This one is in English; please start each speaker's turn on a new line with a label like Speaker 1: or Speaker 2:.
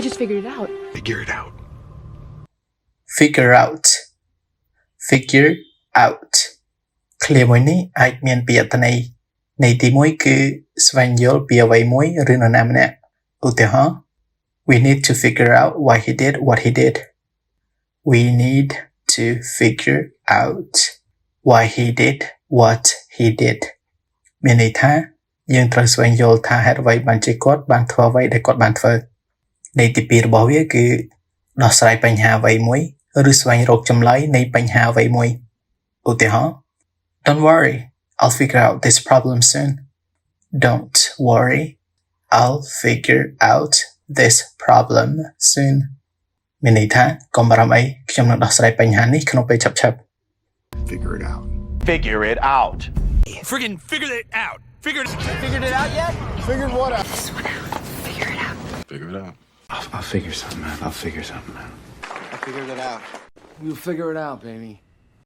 Speaker 1: I just figured it out.
Speaker 2: Figure it out.
Speaker 3: Figure out Figure out ឃ្លាមួយនេះអាចមានពីរអត្ថន័យន័យទី1គឺស្វែងយល់ពីអ្វីមួយឬនរណាម្នាក់ឧទាហរណ៍ We need to figure out why he did what he did. We need to figure out why he did what he did. មានន័យថាយើងត្រូវស្វែងយល់ថាហេតុអ្វីបានជាគាត់បានធ្វើអ្វីដែលគាត់បានធ្វើន័យទី2របស់វាគឺដោះស្រាយបញ្ហាអ្វីមួយឬស្វែងរកចម្លើយនៃបញ្ហាអ្វីមួយឧទាហរណ៍ Don't worry, I'll figure out this problem soon. Don't worry, I'll figure out this problem soon. មានន័យថាកុំបារម្ភអីខ្ញុំនឹងដោះស្រាយបញ្ហានេះក្នុងពេលឆាប់ៗ
Speaker 2: Figure it out.
Speaker 4: Figure it out.
Speaker 5: Friggin' figured it out.
Speaker 6: Figured it out yet?
Speaker 2: Figured what out?
Speaker 1: This one out. Figure it out.
Speaker 2: Figure it out.
Speaker 7: I'll figure something out.
Speaker 6: I figured it out.
Speaker 7: You figure it out, baby.